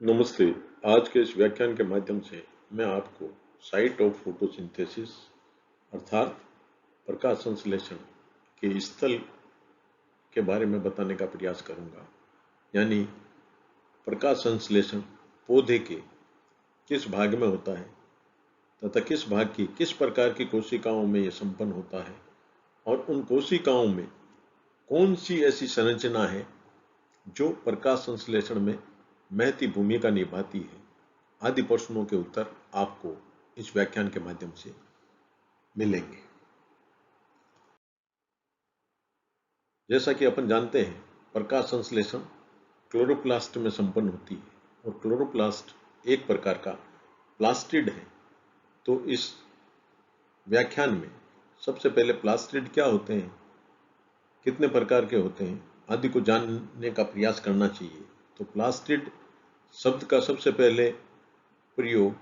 नमस्ते। आज के इस व्याख्यान के माध्यम से मैं आपको साइट ऑफ फोटोसिंथेसिस अर्थात प्रकाश संश्लेषण के स्थल के बारे में बताने का प्रयास करूंगा। यानी प्रकाश संश्लेषण पौधे के किस भाग में होता है तथा किस भाग की किस प्रकार की कोशिकाओं में यह संपन्न होता है और उन कोशिकाओं में कौन सी ऐसी संरचना है जो प्रकाश संश्लेषण में महती भूमिका निभाती है आदि प्रश्नों के उत्तर आपको इस व्याख्यान के माध्यम से मिलेंगे। जैसा कि अपन जानते हैं, प्रकाश संश्लेषण क्लोरोप्लास्ट में संपन्न होती है और क्लोरोप्लास्ट एक प्रकार का प्लास्टिड है। तो इस व्याख्यान में सबसे पहले प्लास्टिड क्या होते हैं, कितने प्रकार के होते हैं आदि को जानने का प्रयास करना चाहिए। तो प्लास्टिड शब्द का सबसे पहले प्रयोग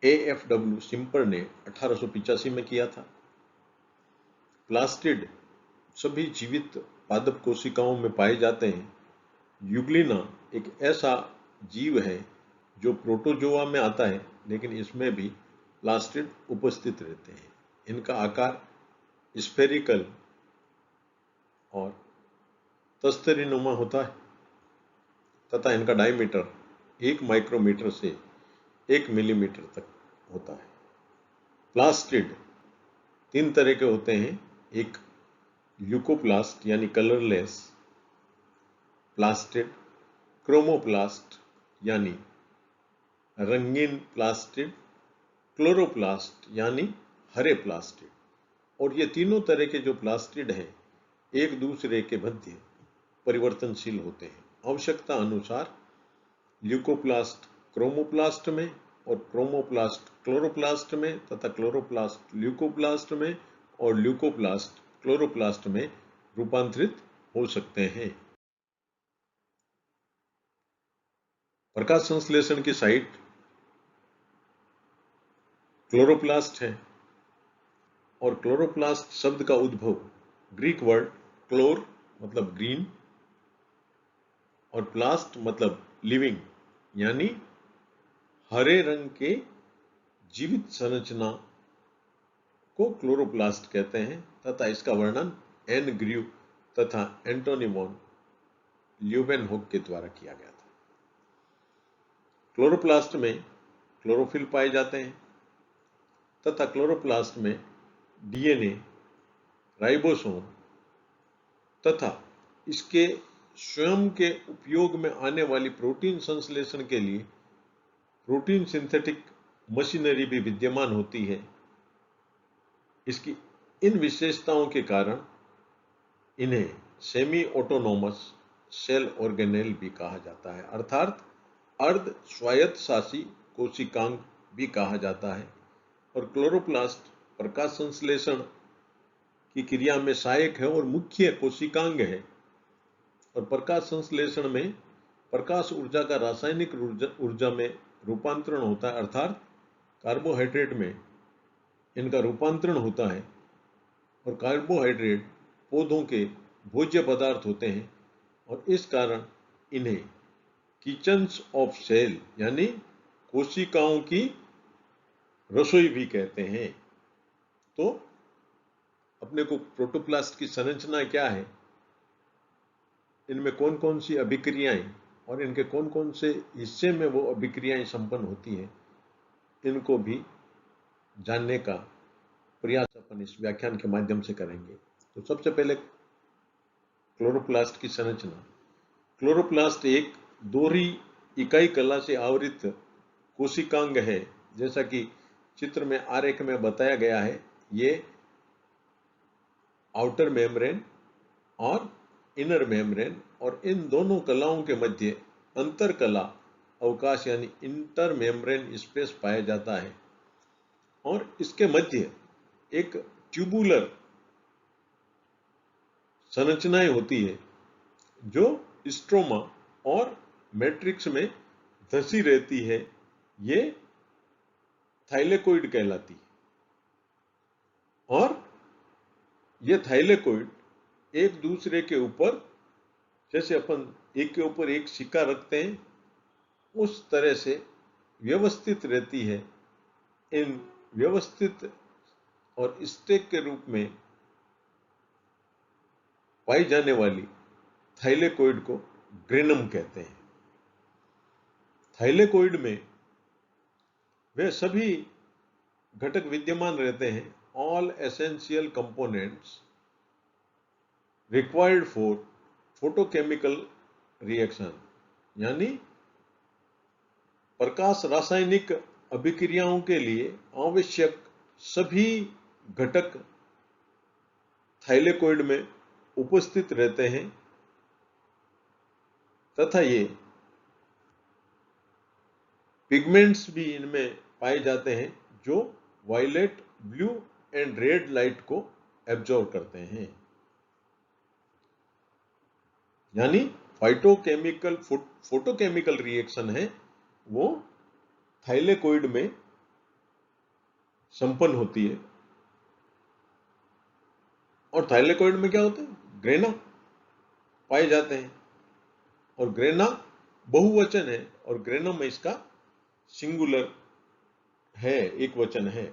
AFW सिम्पर ने 1885 में किया था। प्लास्टिड सभी जीवित पादप कोशिकाओं में पाए जाते हैं। यूग्लिना एक ऐसा जीव है जो प्रोटोजोआ में आता है, लेकिन इसमें भी प्लास्टिड उपस्थित रहते हैं। इनका आकार स्फेरिकल और तस्तरीनुमा होता है तथा इनका डायमीटर 1 माइक्रोमीटर से 1 मिलीमीटर तक होता है। प्लास्टिड 3 तरह के होते हैं। एक ल्यूकोप्लास्ट यानी कलरलेस प्लास्टिड, क्रोमोप्लास्ट यानी रंगीन प्लास्टिड, क्लोरोप्लास्ट यानी हरे प्लास्टिड। और ये तीनों तरह के जो प्लास्टिड हैं एक दूसरे के मध्य परिवर्तनशील होते हैं। आवश्यकता अनुसार ल्यूकोप्लास्ट क्रोमोप्लास्ट में और क्रोमोप्लास्ट क्लोरोप्लास्ट में तथा क्लोरोप्लास्ट ल्यूकोप्लास्ट में और ल्यूकोप्लास्ट क्लोरोप्लास्ट में रूपांतरित हो सकते हैं। प्रकाश संश्लेषण की साइट क्लोरोप्लास्ट है और क्लोरोप्लास्ट शब्द का उद्भव ग्रीक वर्ड क्लोर मतलब ग्रीन और प्लास्ट मतलब लिविंग यानी हरे रंग के जीवित संरचना को क्लोरोप्लास्ट कहते हैं तथा इसका वर्णन एन ग्रीव तथा एंटोनी वॉन ल्यूवेनहोक के द्वारा किया गया था। क्लोरोप्लास्ट में क्लोरोफिल पाए जाते हैं तथा क्लोरोप्लास्ट में डीएनए, राइबोसोम तथा इसके स्वयं के उपयोग में आने वाली प्रोटीन संश्लेषण के लिए प्रोटीन सिंथेटिक मशीनरी भी विद्यमान होती है। इसकी इन विशेषताओं के कारण इन्हें सेमी ऑटोनोमस सेल ऑर्गेनेल भी कहा जाता है, अर्थात अर्ध स्वायत्तशासी कोशिकांग भी कहा जाता है। और क्लोरोप्लास्ट प्रकाश संश्लेषण की क्रिया में सहायक है और मुख्य कोशिकांग है। और प्रकाश संश्लेषण में प्रकाश ऊर्जा का रासायनिक ऊर्जा में रूपांतरण होता है, अर्थात कार्बोहाइड्रेट में इनका रूपांतरण होता है। और कार्बोहाइड्रेट पौधों के भोज्य पदार्थ होते हैं और इस कारण इन्हें किचन्स ऑफ सेल यानी कोशिकाओं की रसोई भी कहते हैं। तो अपने को प्रोटोप्लास्ट की संरचना क्या है, इनमें कौन कौन सी अभिक्रियाएं और इनके कौन कौन से हिस्से में वो अभिक्रियाएं संपन्न होती हैं, इनको भी जानने का प्रयास अपन इस व्याख्यान के माध्यम से करेंगे। तो सबसे पहले क्लोरोप्लास्ट की संरचना। क्लोरोप्लास्ट एक दोहरी इकाई कला से आवृत कोशिकांग है। जैसा कि चित्र में आरेख में बताया गया है, ये आउटर मेम्ब्रेन और इनर मेम्ब्रेन और इन दोनों कलाओं के मध्य अंतर कला अवकाश यानी इंटर मेम्ब्रेन स्पेस पाया जाता है। और इसके मध्य एक ट्यूबुलर संरचनाएं होती है जो स्ट्रोमा और मैट्रिक्स में धसी रहती है। ये थाइलेकोइड कहलाती है और ये थाइलेकोइड एक दूसरे के ऊपर जैसे अपन एक के ऊपर एक सिक्का रखते हैं, उस तरह से व्यवस्थित रहती है। इन व्यवस्थित और स्टैक के रूप में पाई जाने वाली थाइलेकोइड को ग्रेनम कहते हैं। थाइलेकोइड में वे सभी घटक विद्यमान रहते हैं, all essential components required for photochemical reaction, यानी प्रकाश रासायनिक अभिक्रियाओं के लिए आवश्यक सभी घटक थाइलेकोइड में उपस्थित रहते हैं तथा ये पिगमेंट्स भी इनमें पाए जाते हैं जो violet, blue and red light को एब्जॉर्ब करते हैं। यानी फोटोकेमिकल रिएक्शन है वो थाइलेकोइड में संपन्न होती है। और थाइलेकोइड में क्या होता है? ग्रेना पाए जाते हैं, और ग्रेना बहुवचन है और ग्रेनम में इसका सिंगुलर है, एक वचन है।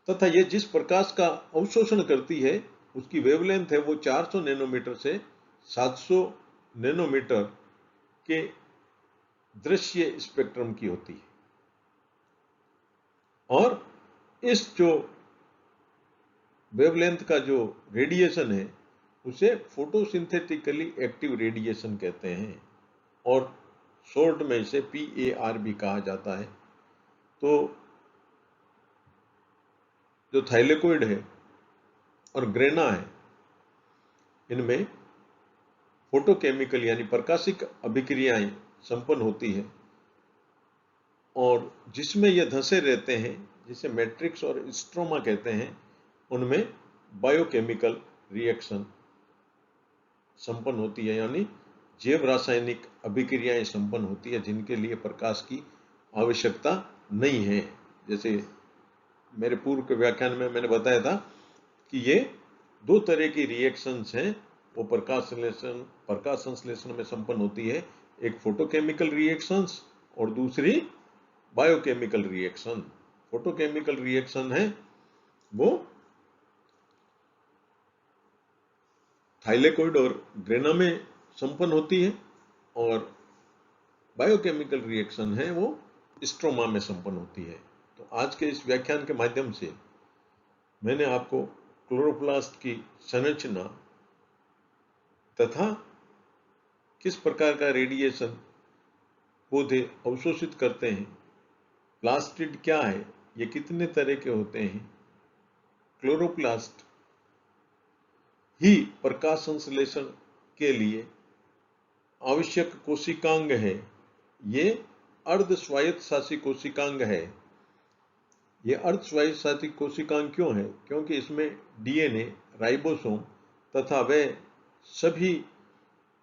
तथा ये जिस प्रकाश का अवशोषण करती है उसकी वेवलेंथ है वो 400 नैनोमीटर से 700 नैनोमीटर के दृश्य स्पेक्ट्रम की होती है। और इस जो वेवलेंथ का जो रेडिएशन है उसे फोटोसिंथेटिकली एक्टिव रेडिएशन कहते हैं, और शॉर्ट में इसे PAR भी कहा जाता है। तो जो थाइलेकोइड है और ग्रेना है, इनमें फोटोकेमिकल यानी प्रकाशिक अभिक्रियाएं संपन्न होती है, और जिसमें ये धंसे रहते हैं जिसे मैट्रिक्स और स्ट्रोमा कहते हैं, उनमें बायोकेमिकल रिएक्शन संपन्न होती है, यानी जैव रासायनिक अभिक्रियाएं संपन्न होती है जिनके लिए प्रकाश की आवश्यकता नहीं है। जैसे मेरे पूर्व के व्याख्यान में मैंने बताया था कि ये दो तरह की रिएक्शंस हैं, वो प्रकाश संश्लेषण में संपन्न होती है, एक फोटोकेमिकल रिएक्शंस और दूसरी बायोकेमिकल रिएक्शन। फोटोकेमिकल रिएक्शन है वो थाइलेकोइड और ग्रेना में संपन्न होती है, और बायोकेमिकल रिएक्शन है वो स्ट्रोमा में संपन्न होती है। तो आज के इस व्याख्यान के माध्यम से मैंने आपको क्लोरोप्लास्ट की संरचना तथा किस प्रकार का रेडिएशन पौधे अवशोषित करते हैं, प्लास्टिड क्या है, ये कितने तरह के होते हैं, क्लोरोप्लास्ट ही प्रकाश संश्लेषण के लिए आवश्यक कोशिकांग है, ये अर्ध स्वायत्तशासी कोशिकांग है। ये अर्ध स्वायत्तशासी कोशिकांग क्यों है? क्योंकि इसमें DNA, राइबोसोम तथा वे सभी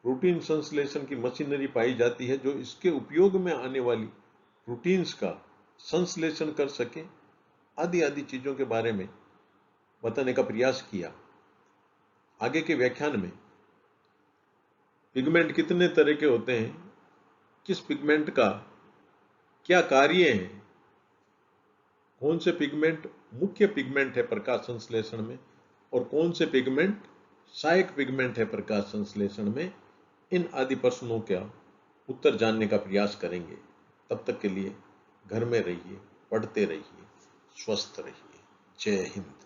प्रोटीन संश्लेषण की मशीनरी पाई जाती है जो इसके उपयोग में आने वाली प्रोटीन्स का संश्लेषण कर सके। आदि आदि चीजों के बारे में बताने का प्रयास किया। आगे के व्याख्यान में पिगमेंट कितने तरह के होते हैं, किस पिगमेंट का क्या कार्य है, कौन से पिगमेंट मुख्य पिगमेंट है प्रकाश संश्लेषण में और कौन से पिगमेंट सहायक पिगमेंट है प्रकाश संश्लेषण में, इन आदि प्रश्नों का उत्तर जानने का प्रयास करेंगे। तब तक के लिए घर में रहिए, पढ़ते रहिए, स्वस्थ रहिए। जय हिंद।